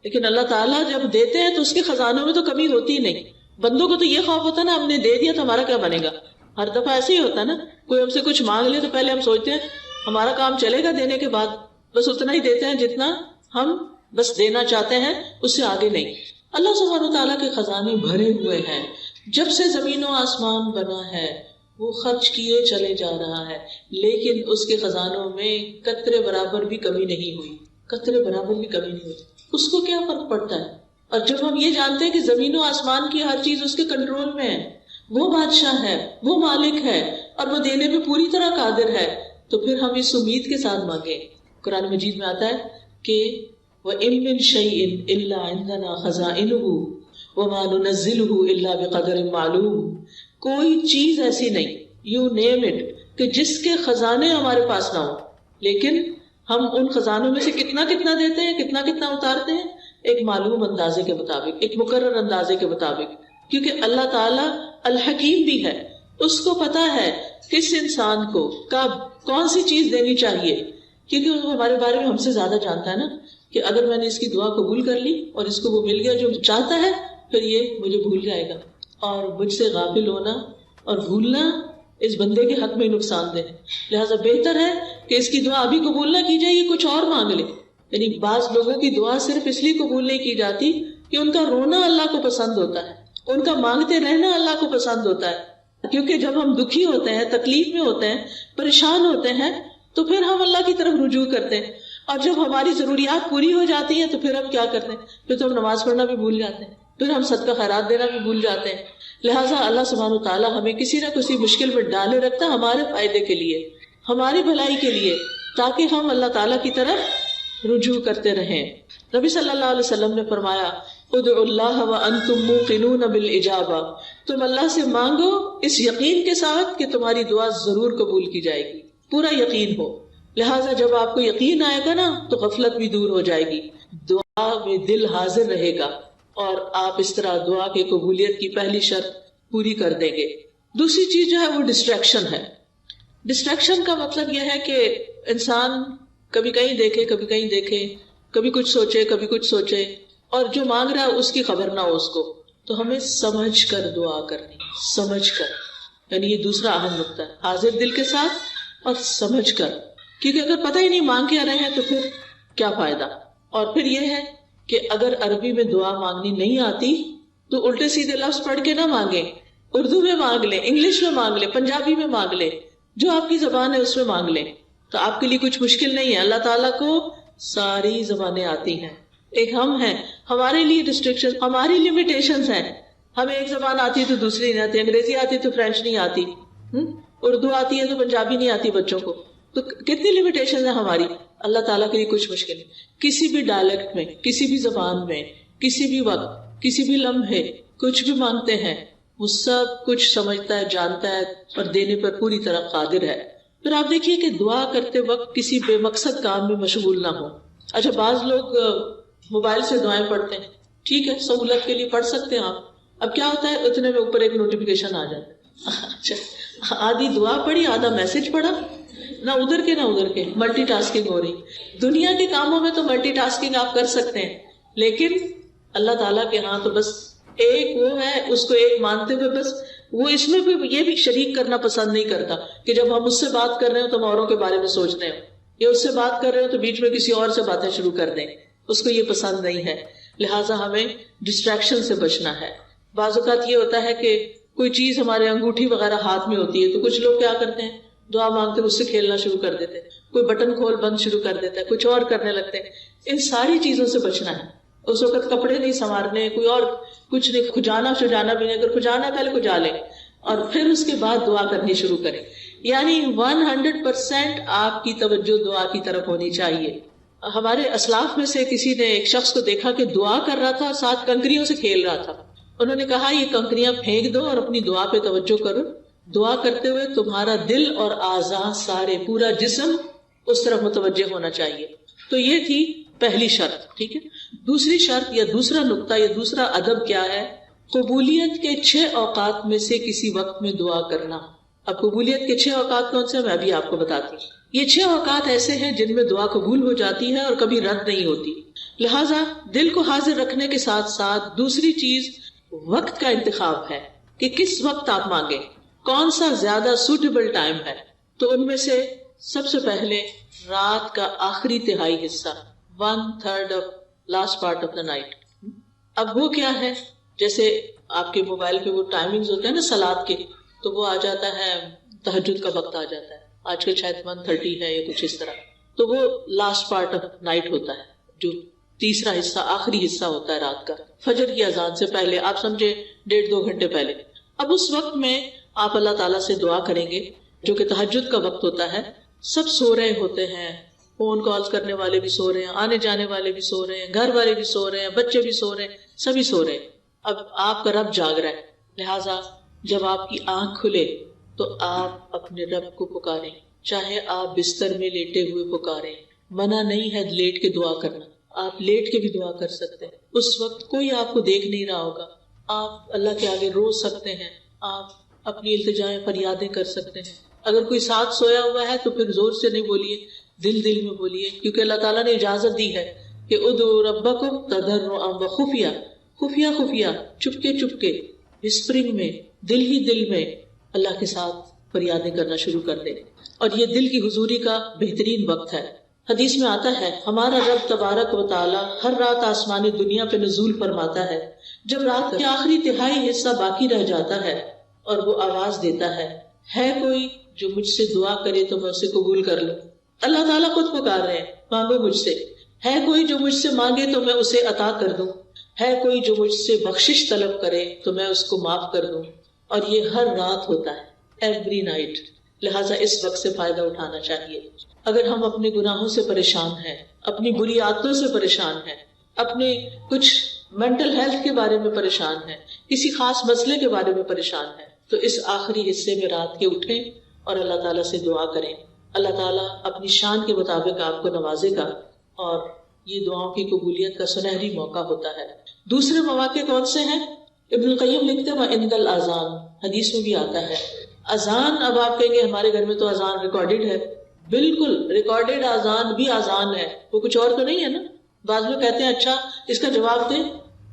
لیکن اللہ تعالیٰ جب دیتے ہیں تو اس کے خزانوں میں تو کمی ہوتی ہی نہیں. بندوں کو تو یہ خوف ہوتا ہے نا ہم نے دے دیا تو ہمارا کیا بنے گا. ہر دفعہ ایسے ہی ہوتا ہے نا، کوئی ہم سے کچھ مانگ لے تو پہلے ہم سوچتے ہیں ہمارا کام چلے گا دینے کے بعد، بس اتنا ہی دیتے ہیں جتنا ہم بس دینا چاہتے ہیں، اس سے آگے نہیں. اللہ سبحانہ وتعالیٰ کے خزانے بھرے ہوئے ہیں. جب سے زمین و آسمان بنا ہے وہ خرچ کیے چلے جا رہا ہے، لیکن اس کے خزانوں میں قطرے برابر بھی کمی نہیں ہوئی، قطرے برابر بھی کمی نہیں ہوئی. اس کو کیا فرق پڑتا ہے؟ اور جب ہم یہ جانتے ہیں کہ زمین و آسمان کی ہر چیز اس کے کنٹرول میں ہے، وہ بادشاہ ہے، وہ مالک ہے، اور وہ دینے پہ پوری طرح قادر ہے، تو پھر ہم اس امید کے ساتھ مانگیں. قرآن مجید میں آتا ہے کہ وَإِن مِّن شَيْءٍ إِلَّا عِندَنَا خَزَائِنُهُ وَمَا نُنَزِّلُهُ إِلَّا بِقَدَرٍ مَّعْلُومٍ. کوئی چیز ایسی نہیں، یو نیم اٹ، کہ جس کے خزانے ہمارے پاس نہ ہو، لیکن ہم ان خزانوں میں سے کتنا کتنا دیتے ہیں، کتنا کتنا اتارتے ہیں، ایک معلوم اندازے کے مطابق، ایک مقرر اندازے کے مطابق. کیونکہ اللہ تعالیٰ الحکیم بھی ہے، اس کو پتا ہے کس انسان کو کب کون سی چیز دینی چاہیے، کیونکہ وہ ہمارے بارے میں ہم سے زیادہ جانتا ہے نا، کہ اگر میں نے اس کی دعا قبول کر لی اور اس کو وہ مل گیا جو چاہتا ہے، پھر یہ مجھے بھول جائے گا. اور مجھ سے غافل ہونا اور بھولنا اس بندے کے حق میں نقصان دہ ہے. لہٰذا بہتر ہے کہ اس کی دعا ابھی قبول نہ کی جائے، یہ کچھ اور مانگ لے. یعنی بعض لوگوں کی دعا صرف اس لیے قبول نہیں کی جاتی کہ ان کا رونا اللہ کو پسند ہوتا ہے، ان کا مانگتے رہنا اللہ کو پسند ہوتا ہے. کیونکہ جب ہم دکھی ہوتے ہیں، تکلیف میں ہوتے ہیں، پریشان ہوتے ہیں، تو پھر ہم اللہ کی طرف رجوع کرتے ہیں. اور جب ہماری ضروریات پوری ہو جاتی ہیں تو پھر ہم کیا کرتے ہیں؟ پھر تو ہم نماز پڑھنا بھی بھول جاتے ہیں، پھر ہم صدقہ خیرات دینا بھی بھول جاتے ہیں. لہٰذا اللہ سبحانہ وتعالیٰ ہمیں کسی نہ کسی مشکل میں ڈالے رکھتا ہے ہمارے فائدے کے لیے، ہماری بھلائی کے لیے، تاکہ ہم اللہ تعالیٰ کی طرف رجوع کرتے رہیں. نبی صلی اللہ علیہ وسلم نے فرمایا ادعوا اللہ وانتم موقنون بالاجابہ، تم اللہ سے مانگو اس یقین کے ساتھ کہ تمہاری دعا ضرور قبول کی جائے گی، پورا یقین ہو. لہٰذا جب آپ کو یقین آئے گا نا تو غفلت بھی دور ہو جائے گی، دعا میں دل حاضر رہے گا، اور آپ اس طرح دعا کی قبولیت کی پہلی شرط پوری کر دیں گے. دوسری چیز جو ہے وہ ڈسٹریکشن ہے. ڈسٹریکشن کا مطلب یہ ہے کہ انسان کبھی کہیں دیکھے، کبھی کہیں دیکھے، کبھی کچھ سوچے، کبھی کچھ سوچے، اور جو مانگ رہا ہے اس کی خبر نہ ہو اس کو. تو ہمیں سمجھ کر دعا کرنی، سمجھ کر، یعنی یہ دوسرا اہم نقطہ ہے، حاضر دل کے ساتھ اور سمجھ کر. کیونکہ اگر پتہ ہی نہیں مانگ کے آ رہے ہیں تو پھر کیا فائدہ. اور پھر یہ ہے کہ اگر عربی میں دعا مانگنی نہیں آتی تو الٹے سیدھے لفظ پڑھ کے نہ مانگیں، اردو میں مانگ لیں، انگلش میں مانگ لیں، پنجابی میں مانگ لیں، جو آپ کی زبان ہے اس میں مانگ لیں، تو آپ کے لیے کچھ مشکل نہیں ہے. اللہ تعالیٰ کو ساری زبانیں آتی ہیں، ایک ہم ہیں، ہمارے لیے ریسٹرکشن، ہماری لمیٹیشنز ہیں. ہمیں ایک زبان آتی ہے تو دوسری نہیں آتی، انگریزی آتی ہے تو فرینچ نہیں آتی، اردو آتی ہے تو پنجابی نہیں آتی بچوں کو. تو کتنی لمیٹیشن ہے ہماری. اللہ تعالیٰ کے لیے کچھ مشکل نہیں. کسی بھی ڈائلیکٹ میں، کسی بھی زبان میں، کسی بھی وقت، کسی بھی لمحے کچھ بھی مانگتے ہیں، وہ سب کچھ سمجھتا ہے، جانتا ہے، اور دینے پر پوری طرح قادر ہے. پھر آپ دیکھیے کہ دعا کرتے وقت کسی بے مقصد کام میں مشغول نہ ہو. اچھا بعض لوگ موبائل سے دعائیں پڑھتے ہیں، ٹھیک ہے، سہولت کے لیے پڑھ سکتے ہیں آپ. اب کیا ہوتا ہے اتنے میں اوپر ایک نوٹیفیکیشن آ جاتا ہے. اچھا آدھی دعا پڑھی، آدھا میسج پڑھا، نہ ادھر کے نہ ادھر کے، ملٹی ٹاسکنگ ہو رہی. دنیا کے کاموں میں تو ملٹی ٹاسکنگ آپ کر سکتے ہیں، لیکن اللہ تعالیٰ کے ہاں تو بس ایک وہ ہے، اس کو ایک مانتے ہوئے بس وہ اس میں بھی یہ بھی شریک کرنا پسند نہیں کرتا کہ جب ہم اس سے بات کر رہے ہو تو ہم اوروں کے بارے میں سوچ رہے ہو، یا اس سے بات کر رہے ہو تو بیچ میں کسی اور سے باتیں شروع کر دیں، اس کو یہ پسند نہیں ہے. لہٰذا ہمیں ڈسٹریکشن سے بچنا ہے. بعض اوقات یہ ہوتا ہے کہ کوئی چیز ہمارے انگوٹھی وغیرہ ہاتھ میں ہوتی ہے تو کچھ لوگ کیا کرتے ہیں دعا مانگتے اس سے کھیلنا شروع کر دیتے ہیں، کوئی بٹن کھول بند شروع کر دیتا ہے، کچھ اور کرنے لگتے ہیں. ان ساری چیزوں سے بچنا ہے. اس وقت کپڑے نہیں سنوارنے، کوئی اور کچھ نہیں، کھجانا شجانا بھی نہیں، اگر کھجانا پہلے کھجا لیں اور پھر اس کے بعد دعا کرنی شروع کریں. یعنی 100% آپ کی توجہ دعا کی طرف ہونی چاہیے. ہمارے اسلاف میں سے کسی نے ایک شخص کو دیکھا کہ دعا کر رہا تھا اور ساتھ کنکریوں سے کھیل رہا تھا. انہوں نے کہا یہ کنکریاں پھینک دو اور اپنی دعا پہ توجہ کرو. دعا کرتے ہوئے تمہارا دل اور اعضاء سارے، پورا جسم اس طرف متوجہ ہونا چاہیے. تو یہ تھی پہلی شرط. ٹھیک ہے. دوسری شرط یا دوسرا نقطہ یا دوسرا ادب کیا ہے؟ قبولیت کے 6 اوقات میں سے کسی وقت میں دعا کرنا. اب قبولیت کے 6 اوقات کون سے ہیں؟ میں ابھی آپ کو بتاتی ہوں. یہ 6 اوقات ایسے ہیں جن میں دعا قبول ہو جاتی ہے اور کبھی رد نہیں ہوتی. لہٰذا دل کو حاضر رکھنے کے ساتھ ساتھ دوسری چیز وقت کا انتخاب ہے کہ کس وقت آپ مانگیں، کون سا زیادہ سوٹیبل ٹائم ہے. تو ان میں سے سب سے پہلے رات کا آخری تہائی حصہ، 1/3 of last part of the night. اب وہ کیا ہے؟ جیسے آپ کے موبائل پہ وہ ٹائمنگز ہوتے ہیں نا صلاۃ کے، تو وہ آ جاتا ہے تہجد کا وقت آ جاتا ہے. آج کل شاید 1:30 ہے یا کچھ اس طرح. تو وہ لاسٹ پارٹ آف نائٹ ہوتا ہے، جو تیسرا حصہ آخری حصہ ہوتا ہے رات کا، فجر کی اذان سے پہلے، آپ سمجھے 1.5-2 گھنٹے پہلے. اب اس وقت میں آپ اللہ تعالیٰ سے دعا کریں گے، جو کہ تہجد کا وقت ہوتا ہے. سب سو رہے ہوتے ہیں، فون کالز کرنے والے بھی سو رہے ہیں، آنے جانے والے بھی سو رہے ہیں، گھر والے بھی سو رہے ہیں، بچے بھی سو رہے ہیں، سبھی سو رہے ہیں. اب آپ کا رب جاگ رہا ہے. لہٰذا جب آپ کی آنکھ کھلے تو آپ اپنے رب کو پکاریں، چاہے آپ بستر میں لیٹے ہوئے پکاریں. منع نہیں ہے لیٹ کے دعا کرنا، آپ لیٹ کے بھی دعا کر سکتے ہیں. اس وقت کوئی آپ کو دیکھ نہیں رہا ہوگا، آپ اللہ کے آگے رو سکتے ہیں، آپ اپنی التجائیں فریادیں کر سکتے ہیں. اگر کوئی ساتھ سویا ہوا ہے تو پھر زور سے نہیں بولیے، دل دل میں بولیے، کیونکہ اللہ تعالیٰ نے اجازت دی ہے کہ ادعوا ربکم تضرعا وخفیہ، خفیہ خفیہ، چپکے چپکے، وسپرنگ میں، دل ہی دل میں اللہ کے ساتھ فریادیں کرنا شروع کر دیں. اور یہ دل کی حضوری کا بہترین وقت ہے. حدیث میں آتا ہے ہمارا رب تبارک و تعالی ہر رات آسمانی دنیا پہ نزول فرماتا ہے. جب رات کا آخری تہائی حصہ باقی رہ جاتا ہے اور وہ آواز دیتا ہے کوئی جو مجھ سے دعا کرے تو میں اسے قبول کر لوں. اللہ تعالیٰ خود پکار رہے ہیں، مانگو مجھ سے. ہے کوئی جو مجھ سے مانگے تو میں اسے عطا کر دوں. ہے کوئی جو مجھ سے بخشش طلب کرے تو میں اس کو معاف کر دوں. اور یہ ہر رات ہوتا ہے، ایوری نائٹ. لہٰذا اس وقت سے فائدہ اٹھانا چاہیے. اگر ہم اپنے گناہوں سے پریشان ہیں، اپنی بری عادتوں سے پریشان ہیں، اپنے کچھ مینٹل ہیلتھ کے بارے میں پریشان ہیں، کسی خاص مسئلے کے بارے میں پریشان ہیں، تو اس آخری حصے میں رات کے اٹھیں اور اللہ تعالیٰ سے دعا کریں. اللہ تعالیٰ اپنی شان کے مطابق آپ کو نوازے گا اور یہ دعاؤں کی قبولیت کا سنہری موقع ہوتا ہے. دوسرے مواقع کون سے ہیں؟ ابن القیم لکھتے ہیں وَعِندَ الْأَذَانِ، حدیث میں بھی آتا ہے اذان. اب آپ کہیں گے ہمارے گھر میں تو اذان ریکارڈڈ ہے. بالکل ریکارڈڈ اذان بھی اذان ہے، وہ کچھ اور تو نہیں ہے نا. بعض لوگ کہتے ہیں اچھا اس کا جواب دیں.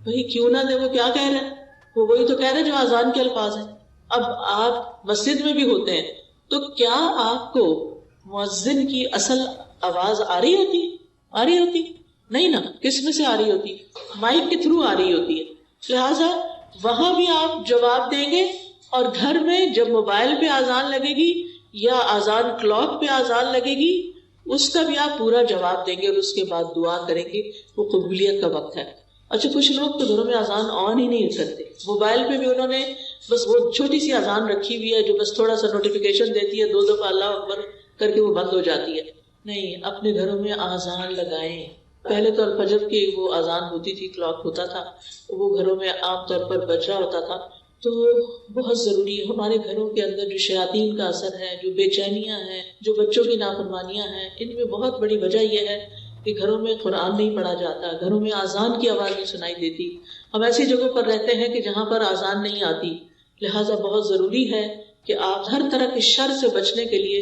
بھائی کیوں نہ دے، وہ کیا کہہ رہے ہیں؟ وہ وہی تو کہہ رہے ہیں جو اذان کے الفاظ ہیں. اب آپ مسجد میں بھی ہوتے ہیں تو کیا آپ کو مؤذن کی اصل آواز آ رہی ہوتی؟ نہیں نا. کس میں سے آ رہی ہوتی؟ مائک کے تھرو آ رہی ہوتی ہے. لہٰذا وہاں بھی آپ جواب دیں گے، اور گھر میں جب موبائل پہ آذان لگے گی یا آذان کلاک پہ آذان لگے گی اس کا بھی آپ پورا جواب دیں گے اور اس کے بعد دعا کریں گے. وہ قبولیت کا وقت ہے. اچھا کچھ لوگ تو گھروں میں آذان آن ہی نہیں کرتے، موبائل پہ بھی انہوں نے بس وہ چھوٹی سی آذان رکھی ہوئی ہے جو بس تھوڑا سا نوٹیفیکیشن دیتی ہے، 2 دفعہ اللہ اکبر کر کے وہ بند ہو جاتی ہے. نہیں، اپنے گھروں میں آذان لگائیں. پہلے تو الفجر کی وہ آذان ہوتی تھی، کلاک ہوتا تھا، وہ گھروں میں عام طور پر بج رہا ہوتا تھا. تو بہت ضروری ہے. ہمارے گھروں کے اندر جو شیاطین کا اثر ہے، جو بے چینیاں ہیں، جو بچوں کی نافرمانیاں ہیں، ان میں بہت بڑی وجہ یہ ہے کہ گھروں میں قرآن نہیں پڑھا جاتا، گھروں میں آذان کی آواز نہیں سنائی دیتی. ہم ایسی جگہوں پر رہتے ہیں کہ جہاں پر آذان نہیں آتی. لہٰذا بہت ضروری ہے کہ آپ ہر طرح کے شر سے بچنے کے لیے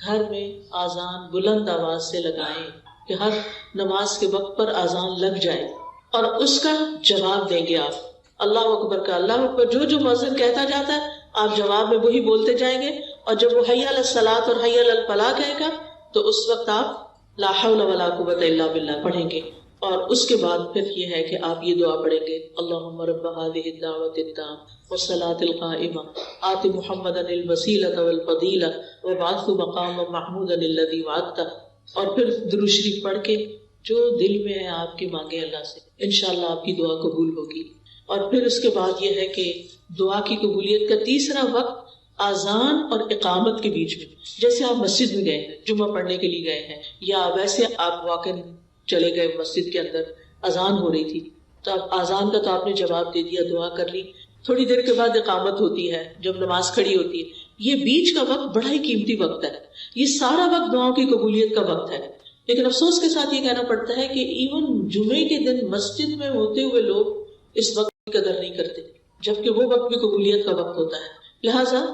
گھر میں آذان بلند آواز سے لگائیں کہ ہر نماز کے وقت پر آذان لگ جائے اور اس کا جواب دیں گے. آپ اللہ اکبر کا اللہ اکبر جو مؤذن کہتا جاتا ہے آپ جواب میں وہی بولتے جائیں گے. اور جب وہ حی علی الصلاۃ اور حی علی الفلاح کہے گا تو اس وقت آپ لا حول ولا قوۃ الا باللہ پڑھیں گے. اور اس کے بعد پھر یہ ہے کہ آپ یہ دعا پڑھیں گے اللہم رب هذه الدعوة التامة والصلاة القائمة آت محمدا الوسیلۃ والفضیلۃ وابعثه مقاما محمودا الذی وعدتہ. اور پھر درود شریف پڑھ کے جو دل میں ہے آپ کی مانگے اللہ سے، انشاءاللہ آپ کی دعا قبول ہوگی. اور پھر اس کے بعد یہ ہے کہ دعا کی قبولیت کا تیسرا وقت آذان اور اقامت کے بیچ میں. جیسے آپ مسجد میں گئے ہیں، جمعہ پڑھنے کے لیے گئے ہیں، یا ویسے آپ واقع چلے گئے مسجد کے اندر، اذان ہو رہی تھی تو اب آذان کا تو آپ نے جواب دے دیا، دعا کر لی. تھوڑی دیر کے بعد اقامت ہوتی ہے جب نماز کھڑی ہوتی ہے. یہ بیچ کا وقت بڑا ہی قیمتی وقت ہے. یہ سارا وقت دعاؤں کی قبولیت کا وقت ہے. لیکن افسوس کے ساتھ یہ کہنا پڑتا ہے کہ ایون جمعے کے دن مسجد میں ہوتے ہوئے لوگ اس وقت کی قدر نہیں کرتے، جبکہ وہ وقت بھی قبولیت کا وقت ہوتا ہے۔ لہٰذا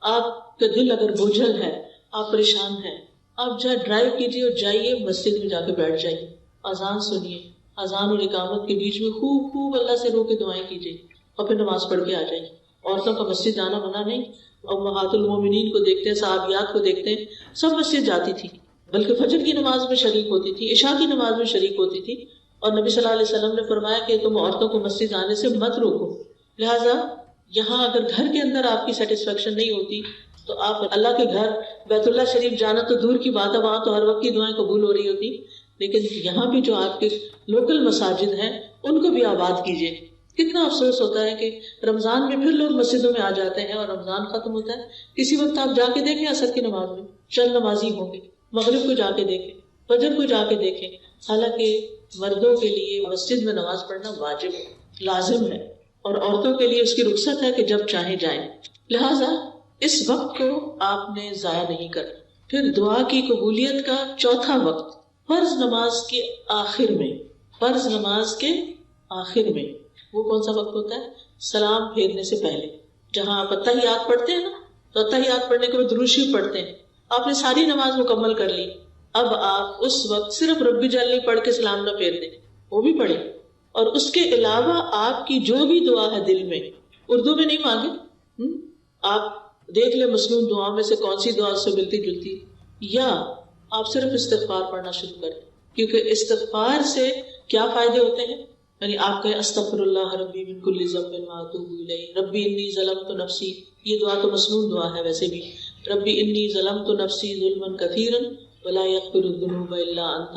آپ کا دل اگر بوجھل ہے، آپ پریشان ہیں، آپ جہاں ڈرائیو کیجیے اور جائیے مسجد میں جا کے بیٹھ جائیے، اذان سنیے، اذان اور اقامت کے بیچ میں خوب خوب اللہ سے رو کے دعائیں کیجیے اور پھر نماز پڑھ کے آ جائیے۔ عورتوں کا مسجد جانا منع نہیں، امہات المومنین کو دیکھتے ہیں، صحابیات کو دیکھتے ہیں، سب مسجد جاتی تھی، بلکہ فجر کی نماز میں شریک ہوتی تھی، عشاء کی نماز میں شریک ہوتی تھی، اور نبی صلی اللہ علیہ وسلم نے فرمایا کہ تم عورتوں کو مسجد آنے سے مت روکو۔ لہٰذا یہاں اگر گھر کے اندر آپ کی سیٹسفیکشن نہیں ہوتی تو آپ اللہ کے گھر بیت اللہ شریف جانا تو دور کی بات ہے، وہاں تو ہر وقت کی دعائیں قبول ہو رہی ہوتی، لیکن یہاں بھی جو آپ کے لوکل مساجد ہیں ان کو بھی آباد کیجیے۔ کتنا افسوس ہوتا ہے کہ رمضان میں پھر لوگ مسجدوں میں آ جاتے ہیں اور رمضان ختم ہوتا ہے، کسی وقت آپ جا کے دیکھیں عصر کی نماز میں چند نمازی ہوں گے، مغرب کو جا کے دیکھیں، فجر کو جا کے دیکھیں، حالانکہ مردوں کے لیے مسجد میں نماز پڑھنا واجب ہے، لازم ہے، اور عورتوں کے لیے اس کی رخصت ہے کہ جب چاہیں جائیں۔ لہٰذا اس وقت کو آپ نے ضائع نہیں کرنا۔ پھر دعا کی قبولیت کا چوتھا وقت فرض نماز کے آخر میں، فرض نماز کے آخر میں وہ کون سا وقت ہوتا ہے؟ سلام پھیرنے سے پہلے، جہاں آپ اتحیات پڑھتے ہیں نا، تو اتحیات پڑھنے کے بعد درود شریف پڑھتے ہیں، آپ نے ساری نماز مکمل کر لی، اب آپ اس وقت صرف رب جل نہیں پڑھ کے سلام نہ پھیر دیں، وہ بھی پڑھیں، اور اس کے علاوہ آپ کی جو بھی دعا ہے دل میں، اردو میں نہیں مانگے، آپ دیکھ لیں مسنون دعا میں سے کون سی دعا اس سے ملتی جلتی، یا آپ صرف استغفار پڑھنا شروع کریں، کیونکہ استغفار سے کیا فائدے ہوتے ہیں؟ یعنی آپ کہیں استغفر اللہ ربی من کل ذنب واتوب الیہ، ربی انی ظلمت نفسی، یہ دعا تو مسنون دعا ہے ویسے بھی، ربی انی ظلمت نفسی ظلما کثیرا ولا یغفر الذنوب الا انت،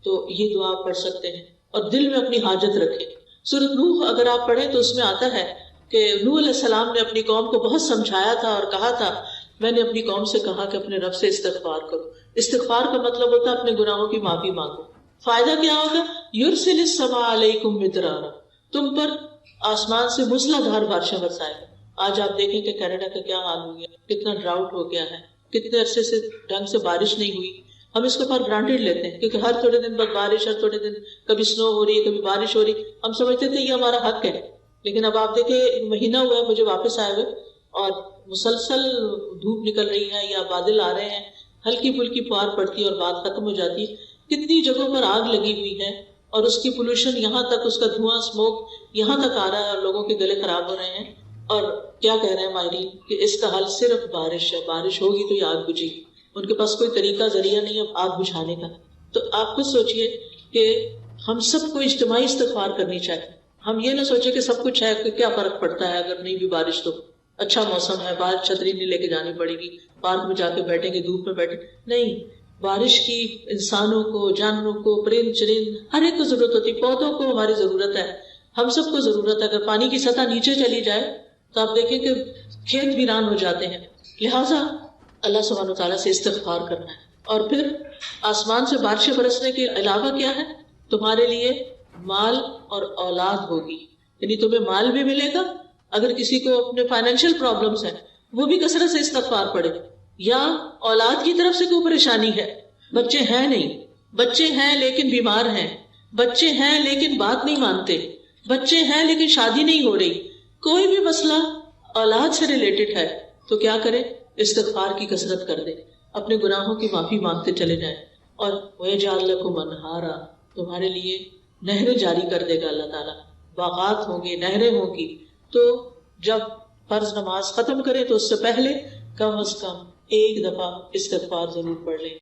تو یہ دعا پڑھ سکتے ہیں، اور دل میں اپنی حاجت رکھیں۔ سورۃ نوح اگر آپ پڑھیں تو اس میں آتا ہے کہ نوح علیہ السلام نے اپنی قوم کو بہت سمجھایا تھا اور کہا تھا، میں نے اپنی قوم سے کہا کہ اپنے رب سے استغفار کرو۔ استغفار کا مطلب ہوتا ہے اپنے گناہوں کی معافی مانگو۔ فائدہ کیا ہوگا؟ یرسل السماء علیکم مدرارا، تم پر آسمان سے موسلادھار بارشیں برسائے گا۔ آج آپ دیکھیں کہ کینیڈا کا کیا حال ہو گیا، کتنا ڈراؤٹ ہو گیا ہے، کتنے عرصے سے ڈھنگ سے بارش نہیں ہوئی۔ ہم اس کو پر گرانٹیڈ لیتے ہیں کیونکہ ہر تھوڑے دن بعد بارش، ہر تھوڑے دن کبھی سنو ہو رہی ہے، کبھی بارش ہو رہی، ہم سمجھتے تھے یہ ہمارا حق ہے، لیکن اب آپ دیکھیں مہینہ ہوا ہے مجھے واپس آئے ہوئے اور مسلسل دھوپ نکل رہی ہے یا بادل آ رہے ہیں، ہلکی پھلکی پھوار پڑتی ہے اور بات ختم ہو جاتی ہے۔ کتنی جگہوں پر آگ لگی ہوئی ہے اور اس کی پولوشن یہاں تک، اس کا دھواں اسموک یہاں تک آ رہا ہے اور لوگوں کے گلے خراب ہو رہے ہیں۔ اور کیا کہہ رہے ہیں ماہرین کہ اس کا حل صرف بارش ہے، بارش ہوگی تو یہ آگ بجھے گی۔ ان کے پاس کوئی طریقہ ذریعہ نہیں ہے آگ بجھانے کا۔ تو آپ خود سوچئے کہ ہم سب کو اجتماعی استغفار کرنی چاہیے۔ ہم یہ نہ سوچے کہ سب کچھ ہے کہ کیا فرق پڑتا ہے اگر نہیں بھی بارش، تو اچھا موسم ہے، باہر چھتری نہیں لے کے جانی پڑے گی، پارک میں جا کے بیٹھیں گے، دھوپ میں بیٹھیں، نہیں، بارش کی انسانوں کو، جانوروں کو، پرند چرند ہر ایک کو ضرورت ہوتی ہے، پودوں کو ہماری ضرورت ہے، ہم سب کو ضرورت ہے۔ اگر پانی کی سطح نیچے چلی جائے تو آپ دیکھیں کہ کھیت ویران ہو جاتے ہیں۔ لہٰذا اللہ سبحانہ وتعالیٰ سے استغفار کرنا ہے۔ اور پھر آسمان سے بارشیں برسنے کے علاوہ کیا ہے؟ تمہارے لیے مال اور اولاد ہوگی، یعنی تمہیں مال بھی ملے گا، اگر کسی کو اپنے فائنینشیل پرابلمز ہیں وہ بھی کثرت سے استغفار پڑھے، یا اولاد کی طرف سے کوئی پریشانی ہے، بچے ہیں نہیں، بچے ہیں لیکن بیمار ہیں، بچے ہیں لیکن بات نہیں مانتے، بچے ہیں لیکن شادی نہیں ہو رہی، کوئی بھی مسئلہ اولاد سے ریلیٹڈ ہے تو کیا کرے؟ استغفار کی کثرت کر دے، اپنے گناہوں کی معافی مانگتے چلے جائیں۔ اور وَيَجْعَلْ لَكُمْ أَنْهَارًا، تمہارے لیے نہریں جاری کر دے گا اللہ تعالیٰ، باغات ہوں گے، نہریں ہوں گی۔ تو جب فرض نماز ختم کریں تو اس سے پہلے کم از کم ایک دفعہ استغفار ضرور پڑھ لیں۔